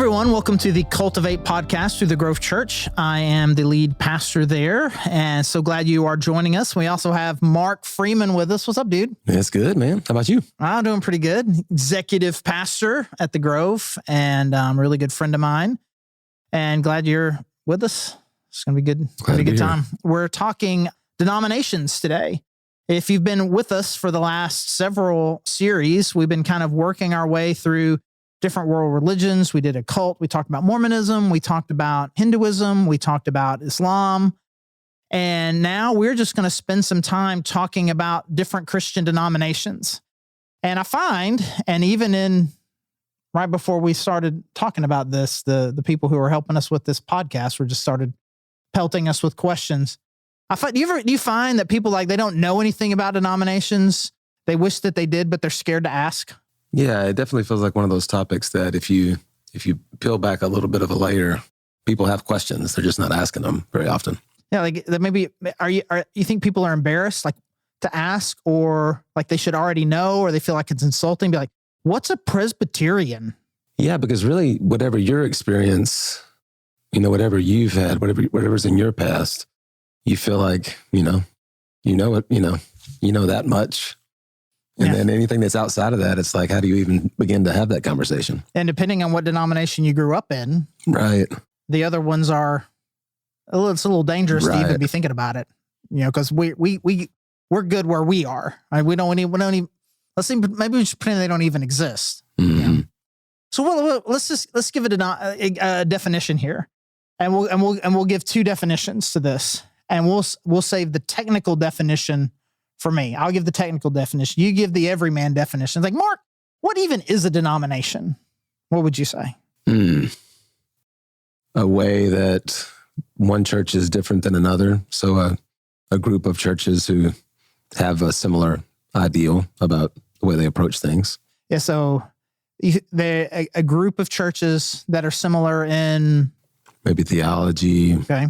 everyone. Welcome to the Cultivate podcast through the Grove Church. I am the lead pastor there, and so glad you are joining us. We also have Mark Freeman with us. What's up, dude? It's good, man. How about you? I'm doing pretty good. Executive pastor at the Grove, and a really good friend of mine. And glad you're with us. It's going to be good. Glad to be a good time. We're talking denominations today. If you've been with us for the last several series, we've been kind of working our way through different world religions. We did a cult. We talked about Mormonism. We talked about Hinduism. We talked about Islam. And now we're just going to spend some time talking about different Christian denominations. And I find, and even right before we started talking about this, the people who are helping us with this podcast were just started pelting us with questions. Do you find that people they don't know anything about denominations? They wish that they did, but they're scared to ask? Yeah, it definitely feels like one of those topics that if you peel back a little bit of a layer, people have questions. They're just not asking them very often. Yeah, maybe you think people are embarrassed to ask, or they should already know, or they feel like it's insulting? Be like, what's a Presbyterian? Yeah, because really, whatever your experience, whatever you've had, whatever's in your past, you feel like you know that much. And then anything that's outside of that, it's like, how do you even begin to have that conversation? And depending on what denomination you grew up in, right? The other ones are it's a little dangerous to even be thinking about it, because we're good where we are. Right? We don't even. Maybe we should pretend they don't even exist. Mm-hmm. So let's give it a definition here, and we'll give two definitions to this, and we'll save the technical definition. For me, I'll give the technical definition. You give the everyman definition. It's like, Mark, what even is a denomination? What would you say? A way that one church is different than another. So a group of churches who have a similar ideal about the way they approach things. Yeah, so they're a group of churches that are similar in... maybe theology, okay,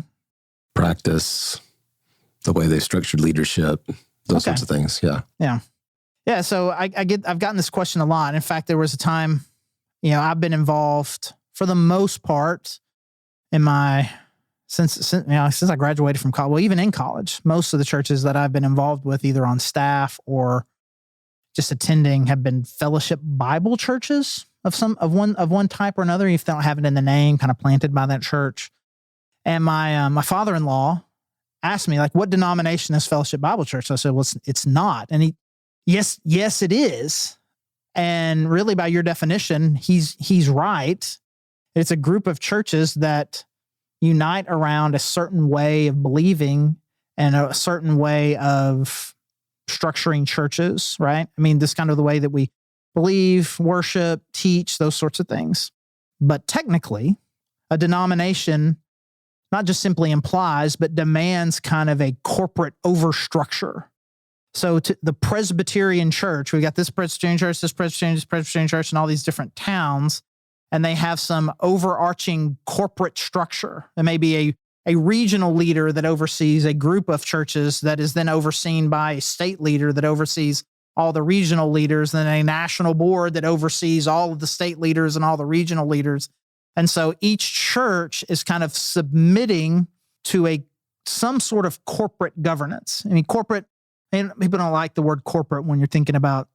practice, the way they structured leadership, those sorts of things. Yeah. So I've gotten this question a lot. In fact, there was a time, I've been involved for the most part since I graduated from college. Well, even in college, most of the churches that I've been involved with, either on staff or just attending, have been fellowship Bible churches of one type or another. If they don't have it in the name, kind of planted by that church. And my father-in-law asked me, what denomination is Fellowship Bible Church? I said, well, it's not. And yes, it is. And really, by your definition, he's right. It's a group of churches that unite around a certain way of believing and a certain way of structuring churches, right? I mean, this kind of the way that we believe, worship, teach, those sorts of things. But technically, a denomination not just simply implies, but demands kind of a corporate overstructure. So to the Presbyterian church, we got this Presbyterian church, this Presbyterian church, and all these different towns, and they have some overarching corporate structure. There may be a regional leader that oversees a group of churches that is then overseen by a state leader that oversees all the regional leaders, then a national board that oversees all of the state leaders and all the regional leaders. And so each church is kind of submitting to some sort of corporate governance. I mean, corporate, and people don't like the word corporate when you're talking about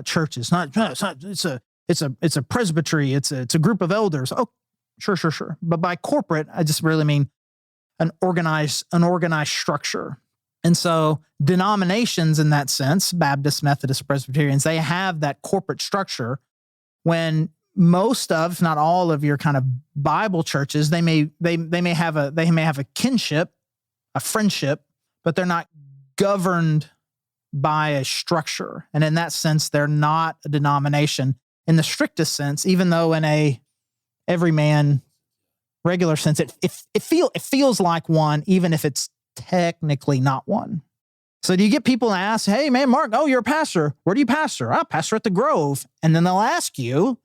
churches. It's a presbytery. It's a group of elders. Oh, sure. But by corporate, I just really mean an organized structure. And so denominations in that sense, Baptists, Methodists, Presbyterians, they have that corporate structure. When most of, if not all of your kind of Bible churches, they may have a kinship, a friendship, but they're not governed by a structure. And in that sense, they're not a denomination in the strictest sense, even though in a everyman regular sense, it feels like one, even if it's technically not one. So do you get people ask, hey man, Mark, oh, you're a pastor. Where do you pastor? I pastor at the Grove. And then they'll ask you,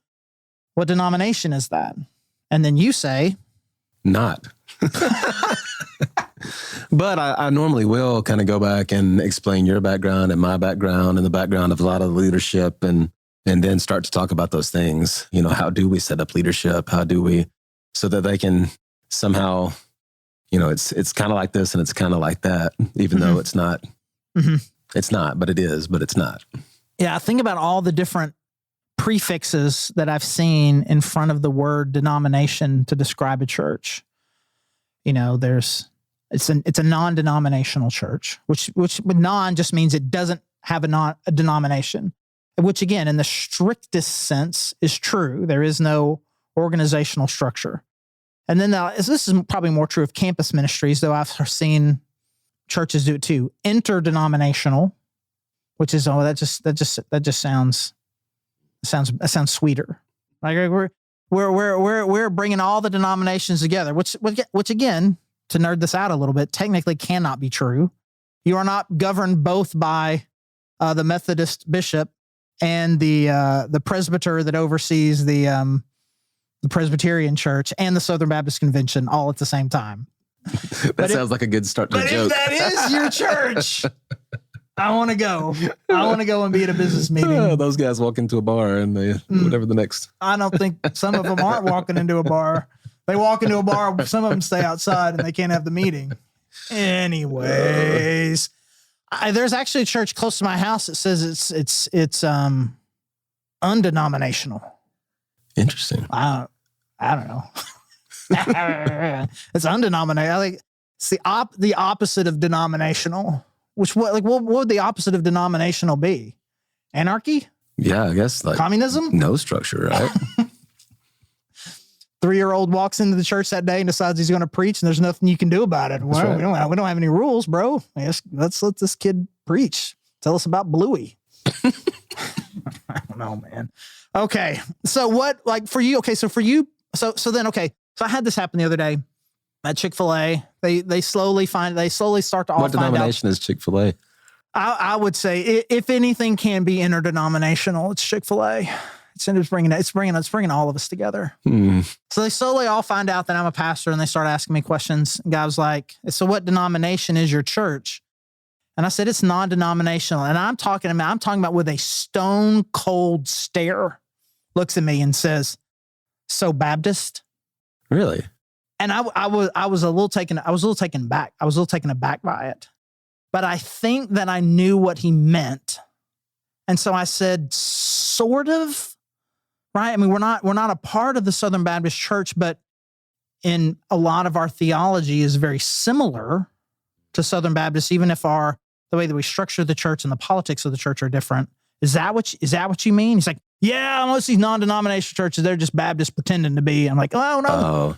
what denomination is that? And then you say, not. But I normally will kind of go back and explain your background and my background and the background of a lot of leadership and and then start to talk about those things. How do we set up leadership? How do we, so that they can somehow, it's kind of like this and it's kind of like that, even though it's not, it's not, but it is, but it's not. Yeah. Think about all the different prefixes that I've seen in front of the word denomination to describe a church. It's a non-denominational church, which with non just means it doesn't have a denomination, which again, in the strictest sense is true. There is no organizational structure. And then this is probably more true of campus ministries, though I've seen churches do it too. Interdenominational, which is, that just sounds sweeter. Like we're bringing all the denominations together, which again, to nerd this out a little bit, technically cannot be true. You are not governed both by the Methodist bishop and the presbyter that oversees the Presbyterian Church and the Southern Baptist Convention all at the same time. That sounds like a good start to a joke. But if that is your church, I want to go. I want to go and be at a business meeting. Those guys walk into a bar and whatever the next. I don't think some of them aren't walking into a bar. They walk into a bar, some of them stay outside and they can't have the meeting. Anyways, there's actually a church close to my house that says it's undenominational. Interesting. I don't know. It's undenominated. I think it's the opposite of denominational. What would the opposite of denominational be? Anarchy? Yeah, I guess like communism? No structure, right? 3-year-old walks into the church that day and decides he's going to preach, and there's nothing you can do about it. Well, right. we don't have any rules, bro. Let's let this kid preach. Tell us about Bluey. I don't know, man. Okay, so what, like for you? Okay, so for you, so I had this happen the other day at Chick-fil-A. They slowly start to all What find out. What denomination is Chick-fil-A? I would say if anything can be interdenominational, it's Chick-fil-A. It's bringing all of us together. So they slowly all find out that I'm a pastor, and they start asking me questions. And guy was like, "So what denomination is your church?" And I said, "It's non-denominational." And I'm talking about with a stone cold stare, looks at me and says, "So Baptist?" Really? And I was a little taken aback. I was a little taken aback by it. But I think that I knew what he meant. And so I said, sort of. Right? I mean, we're not a part of the Southern Baptist Church, but in a lot of our theology is very similar to Southern Baptist, even if the way that we structure the church and the politics of the church are different. Is that what you mean? He's like, yeah, most of these non-denominational churches, they're just Baptist pretending to be. I'm like, oh no,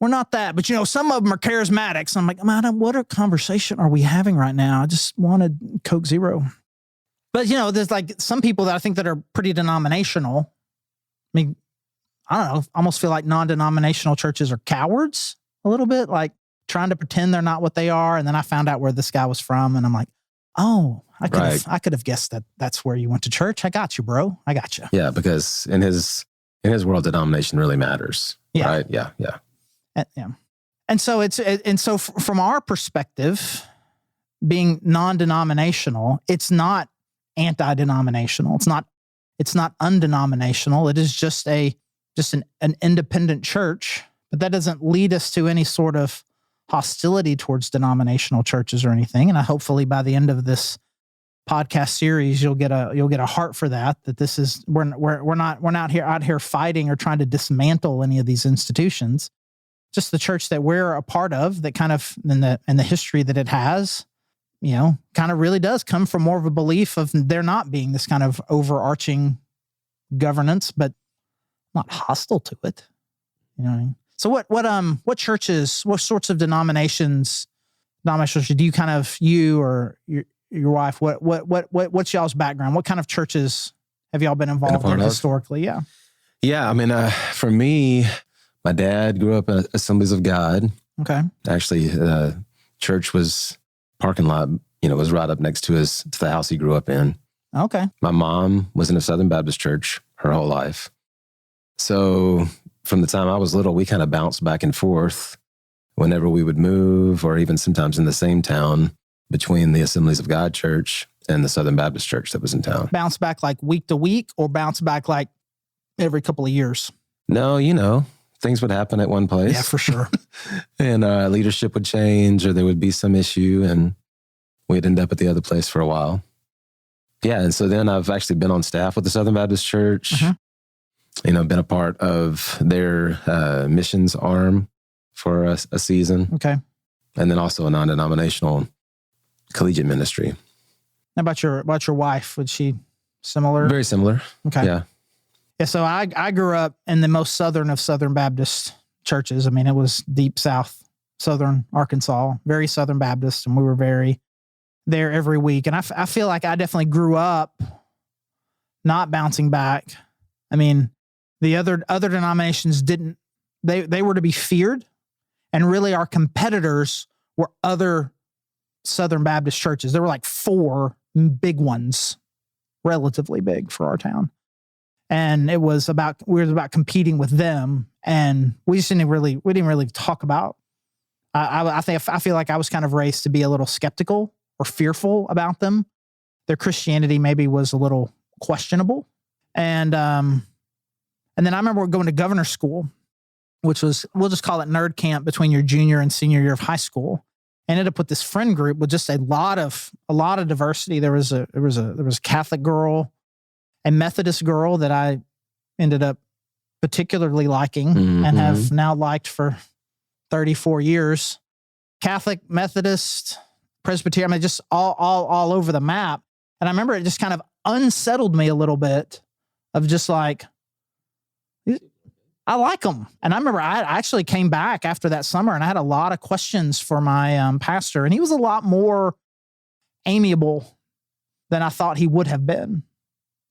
we're not that. But some of them are charismatics. So I'm like, man, what conversation are we having right now? I just wanted Coke Zero. But there's like some people that I think that are pretty denominational. I mean, I don't know, almost feel like non-denominational churches are cowards a little bit, like trying to pretend they're not what they are. And then I found out where this guy was from, and I'm like, oh, I could have guessed that's where you went to church. I got you, bro. I got you. Yeah, because in his world, denomination really matters. Yeah. Right? Yeah. And so from our perspective, being non-denominational, it's not anti-denominational. It's not undenominational. It is just an independent church, but that doesn't lead us to any sort of hostility towards denominational churches or anything. And hopefully by the end of this podcast series, you'll get a heart for that this is, we're not out here fighting or trying to dismantle any of these institutions. Just the church that we're a part of, that kind of in the history that it has, kind of really does come from more of a belief of there not being this kind of overarching governance, but not hostile to it. You know what I mean? So what churches, what sorts of denominations do you kind of, you or your wife, what's y'all's background? What kind of churches have y'all been involved in historically? Yeah. Yeah. I mean, for me, my dad grew up in Assemblies of God. Okay. Actually, church was parking lot, was right up next to the house he grew up in. Okay. My mom was in a Southern Baptist church her whole life. So from the time I was little, we kind of bounced back and forth whenever we would move, or even sometimes in the same town, between the Assemblies of God church and the Southern Baptist Church that was in town. Bounce back like week to week, or bounce back like every couple of years? No, things would happen at one place. Yeah, for sure. And leadership would change, or there would be some issue, and we'd end up at the other place for a while. Yeah, and so then I've actually been on staff with the Southern Baptist Church, been a part of their missions arm for a season. Okay. And then also a non-denominational collegiate ministry. How about your wife? Was she similar? Very similar. Okay. Yeah. Yeah. So I grew up in the most southern of Southern Baptist churches. I mean, it was deep South, Southern Arkansas, very Southern Baptist, and we were very there every week. And I feel like I definitely grew up not bouncing back. I mean, the other denominations didn't. They were to be feared, and really our competitors were other Southern Baptist churches. There were like 4 big ones, relatively big for our town. And we were about competing with them. And we didn't really talk about, I feel like I was kind of raised to be a little skeptical or fearful about them. Their Christianity maybe was a little questionable. And then I remember going to governor school, which was, we'll just call it nerd camp between your junior and senior year of high school. Ended up with this friend group with just a lot of diversity. There was a Catholic girl, a Methodist girl that I ended up particularly liking and have now liked for 34 years. Catholic, Methodist, Presbyterian, I mean, just all over the map. And I remember it just kind of unsettled me a little bit of just like, I like them. And I remember I actually came back after that summer and I had a lot of questions for my pastor, and he was a lot more amiable than I thought he would have been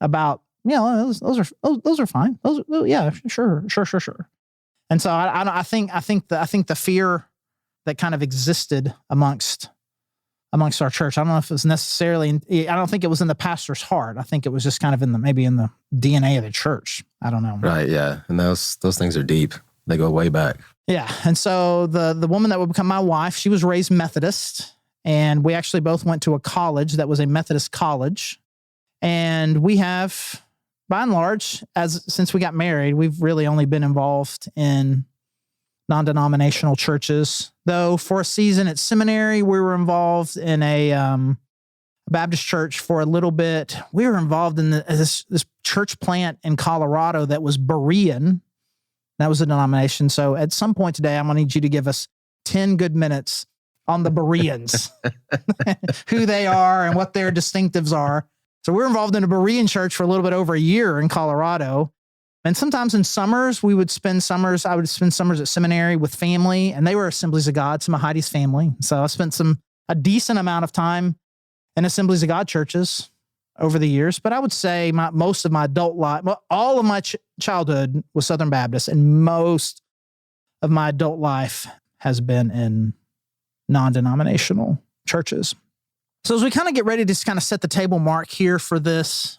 about, those are fine. Yeah, sure. And so I think the fear that kind of existed amongst our church, I don't know if it was necessarily, I don't think it was in the pastor's heart. I think it was just kind of maybe in the DNA of the church. I don't know. Right. Yeah. And those things are deep. They go way back. Yeah. And so the woman that would become my wife, she was raised Methodist, and we actually both went to a college that was a Methodist college. And we have, by and large, since we got married, we've really only been involved in non-denominational churches. Though for a season at seminary, we were involved in a Baptist church for a little bit. We were involved in this church plant in Colorado that was Berean. That was a denomination. So at some point today, I'm going to need you to give us 10 good minutes on the Bereans, who they are and what their distinctives are. So we're involved in a Berean church for a little bit over a year in Colorado. And sometimes in summers, I would spend summers at seminary with family, and they were Assemblies of God, some of Heidi's family. So I spent a decent amount of time in Assemblies of God churches over the years. But I would say most of my adult life, all of my childhood was Southern Baptist, and most of my adult life has been in non-denominational churches. So as we kind of get ready to just kind of set the table mark here for this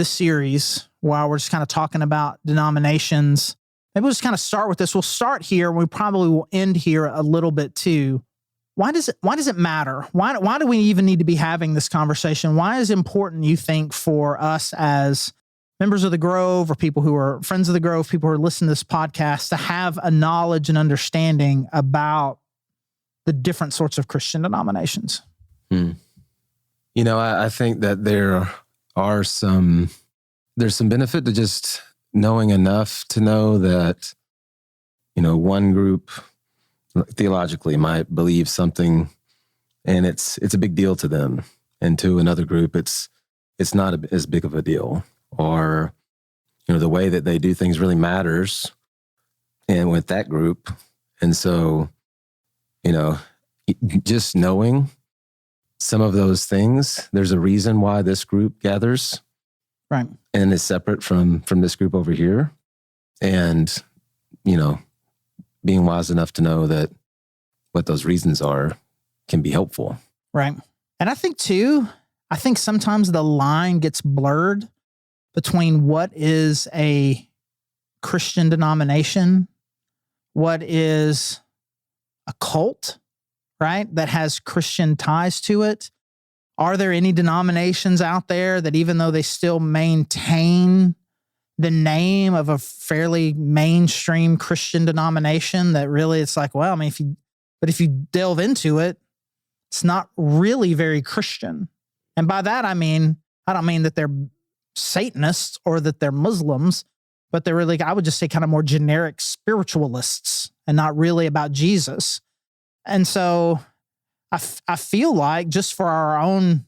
series, while we're just kind of talking about denominations, maybe we'll just kind of start with this. We'll start here, and we probably will end here a little bit too. Why does it matter? Why do we even need to be having this conversation? Why is it important, you think, for us as members of the Grove, or people who are friends of the Grove, people who are listening to this podcast, to have a knowledge and understanding about the different sorts of Christian denominations? I think that there's some benefit to just knowing enough to know that, one group theologically might believe something and it's a big deal to them. And to another group, it's not as big of a deal, or, the way that they do things really matters and with that group. And so, just knowing some of those things, there's a reason why this group gathers. Right. And is separate from this group over here. And, being wise enough to know that what those reasons are can be helpful. Right. And I think sometimes the line gets blurred between what is a Christian denomination, what is a cult, right, that has Christian ties to it. Are there any denominations out there that, even though they still maintain the name of a fairly mainstream Christian denomination, that really it's like, well, I mean, if you delve into it, it's not really very Christian. And by that, I don't mean that they're Satanists or that they're Muslims, but they're really, I would just say, kind of more generic spiritualists and not really about Jesus. And so I feel like, just for our own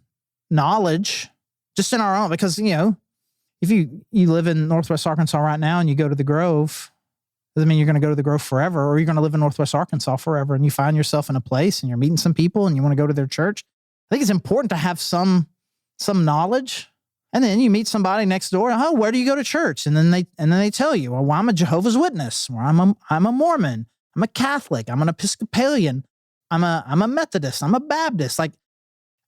knowledge, just in our own, because, if you live in Northwest Arkansas right now and you go to the Grove, doesn't mean you're going to go to the Grove forever, or you're going to live in Northwest Arkansas forever, and you find yourself in a place and you're meeting some people and you want to go to their church. I think it's important to have some knowledge. And then you meet somebody next door. Oh, where do you go to church? And then they tell you, well, I'm a Jehovah's Witness, or I'm a Mormon, I'm a Catholic, I'm an Episcopalian, I'm a Methodist, I'm a Baptist.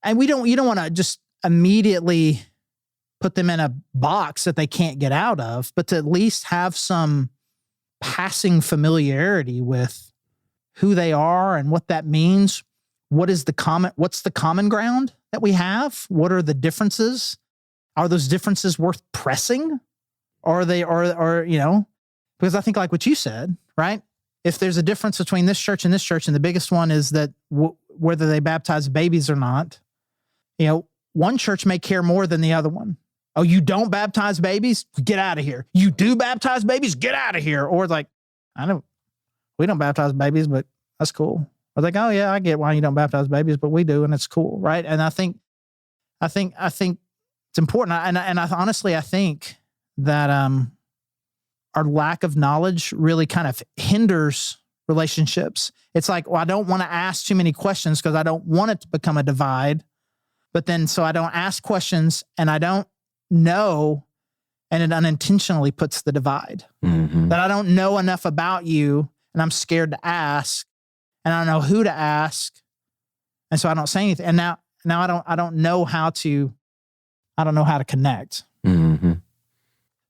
And you don't want to just immediately put them in a box that they can't get out of, but to at least have some passing familiarity with who they are and what that means. What's the common ground that we have? What are the differences? Are those differences worth pressing? Or because I think, like what you said, right? If there's a difference between this church and this church, and the biggest one is that whether they baptize babies or not, one church may care more than the other one. Oh, you don't baptize babies? Get out of here. You do baptize babies? Get out of here. Or like, we don't baptize babies, but that's cool. Or like, oh yeah, I get why you don't baptize babies, but we do, and it's cool, right? And I think it's important. And I honestly, I think that our lack of knowledge really kind of hinders relationships. It's like, well, I don't want to ask too many questions because I don't want it to become a divide. But then, so I don't ask questions and I don't know, and it unintentionally puts the divide. Mm-hmm. That I don't know enough about you and I'm scared to ask, and I don't know who to ask. And so I don't say anything. And now I don't know how to connect. Mm-hmm.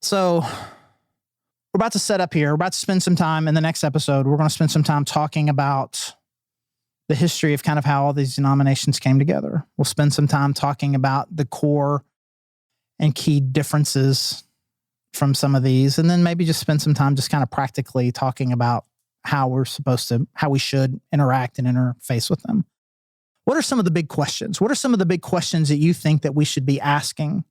So we're about to set up here. We're about to spend some time in the next episode. We're going to spend some time talking about the history of kind of how all these denominations came together. We'll spend some time talking about the core and key differences from some of these, and then maybe just spend some time just kind of practically talking about how we should interact and interface with them. What are some of the big questions? What are some of the big questions that you think that we should be asking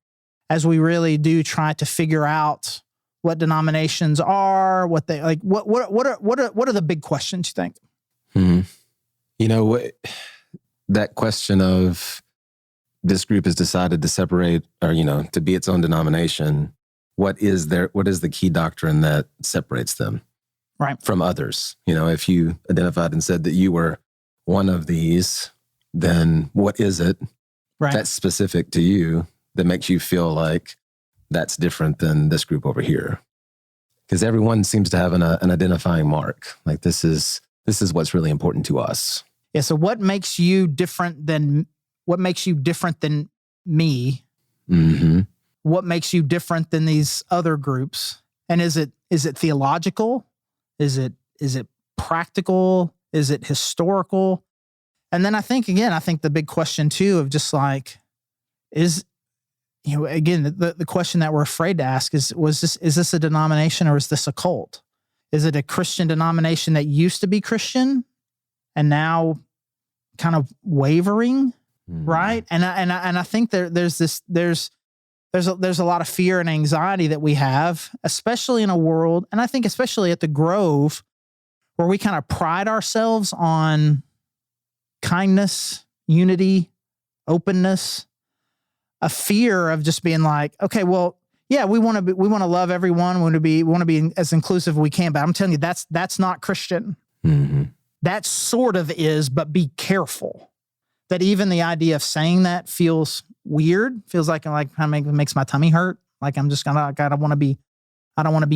as we really do try to figure out what denominations are, what they like? What are the big questions you think? Mm-hmm. That question of this group has decided to separate, or to be its own denomination. What is the key doctrine that separates them, right, from others? If you identified and said that you were one of these, then what is it that's specific to you that makes you feel like that's different than this group over here? Because everyone seems to have an identifying mark. Like this is what's really important to us. Yeah. So what makes you different than me? Mm-hmm. What makes you different than these other groups? And is it theological? Is it practical? Is it historical? And then I think the big question too of just like, is, again, the question that we're afraid to ask is this a denomination or is this a cult? Is it a Christian denomination that used to be Christian and now kind of wavering? Mm-hmm. Right. And I think there's a lot of fear and anxiety that we have, especially in a world, and I think especially at the Grove, where we kind of pride ourselves on kindness, unity, openness, a fear of just being like, okay, well, yeah, we want to love everyone, we want to be as inclusive as we can, but I'm telling you, that's not Christian. Mm-hmm. That sort of is, but be careful. That even the idea of saying that feels weird, feels like kind of makes my tummy hurt. Like I'm just I don't want to be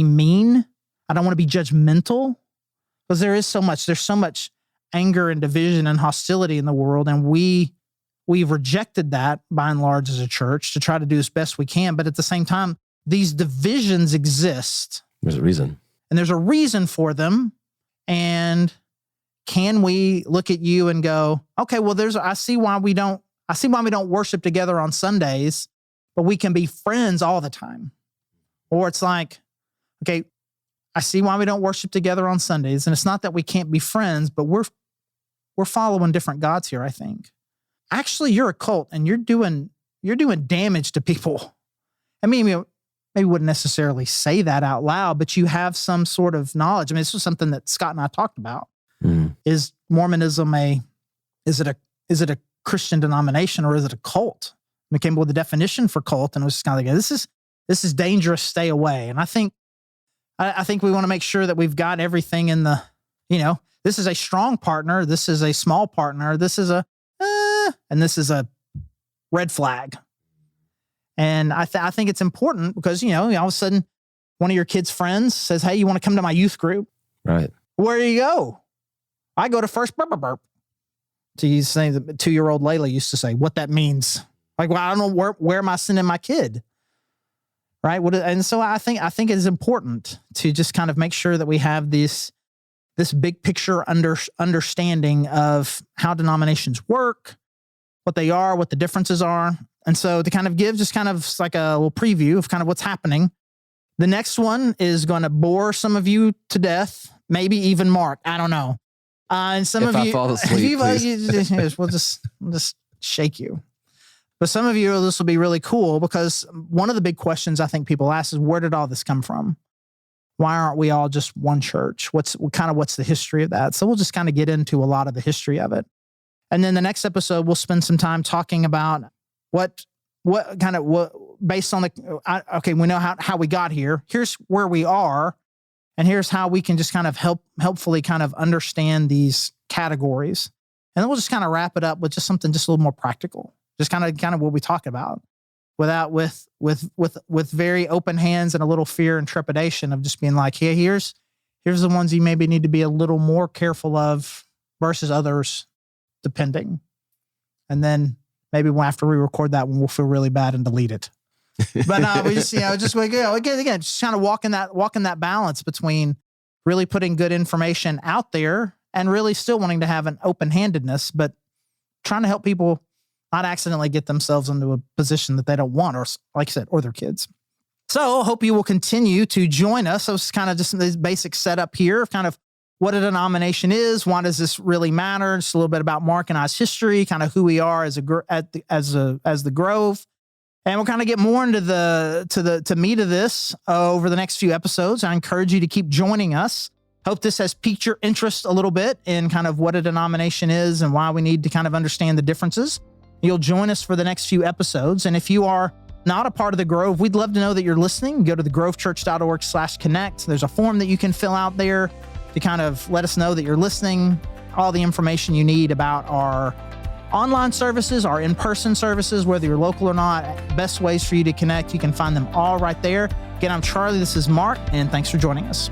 mean. I don't want to be judgmental, because there's so much anger and division and hostility in the world. And we've rejected that by and large as a church to try to do as best we can. But at the same time, these divisions exist. There's a reason. And there's a reason for them. And can we look at you and go, okay, well, I see why we don't I see why we don't worship together on Sundays, but we can be friends all the time. Or it's like, okay, I see why we don't worship together on Sundays. And it's not that we can't be friends, but we're following different gods here, I think. Actually, you're a cult and you're doing damage to people. I mean, maybe wouldn't necessarily say that out loud, but you have some sort of knowledge. I mean, this was something that Scott and I talked about. Is Mormonism is it a Christian denomination or is it a cult? We came up with a definition for cult, and it was just kind of like, this is dangerous, stay away. And I think we want to make sure that we've got everything in the, this is a strong partner, this is a small partner, this is and this is a red flag. And I think it's important because, all of a sudden one of your kids' friends says, hey, you want to come to my youth group? Right. Where do you go? I go to First Burp Burp. To use saying the 2-year-old Layla used to say, what that means. Like, well, I don't know where am I sending my kid? Right. And so I think it is important to just kind of make sure that we have this big picture understanding of how denominations work, what they are, what the differences are. And so to kind of give just kind of like a little preview of kind of what's happening. The next one is going to bore some of you to death, maybe even Mark. I don't know. And some if of I you, fall asleep, we'll just shake you. But some of you, this will be really cool because one of the big questions I think people ask is, where did all this come from? Why aren't we all just one church? What's the history of that? So we'll just kind of get into a lot of the history of it. And then the next episode, we'll spend some time talking about what based on we know how we got here. Here's where we are. And here's how we can just kind of helpfully kind of understand these categories. And then we'll just kind of wrap it up with just something just a little more practical. Just kind of what we talk about with very open hands and a little fear and trepidation of just being like, hey, here's the ones you maybe need to be a little more careful of versus others, depending. And then maybe after we record that one, we'll feel really bad and delete it. But we just, again, just kind of walking that balance between really putting good information out there and really still wanting to have an open-handedness, but trying to help people not accidentally get themselves into a position that they don't want, or like I said, or their kids. So I hope you will continue to join us. So it's kind of just this basic setup here of kind of what a denomination is, why does this really matter, just a little bit about Mark and I's history, kind of who we are as the Grove. And we'll kind of get more into the meat of this over the next few episodes. I encourage you to keep joining us. Hope this has piqued your interest a little bit in kind of what a denomination is and why we need to kind of understand the differences. You'll join us for the next few episodes. And if you are not a part of the Grove, we'd love to know that you're listening. Go to thegrovechurch.org/connect. There's a form that you can fill out there to kind of let us know that you're listening. All the information you need about our online services, our in-person services, whether you're local or not, best ways for you to connect. You can find them all right there. Again, I'm Charlie. This is Mark, and thanks for joining us.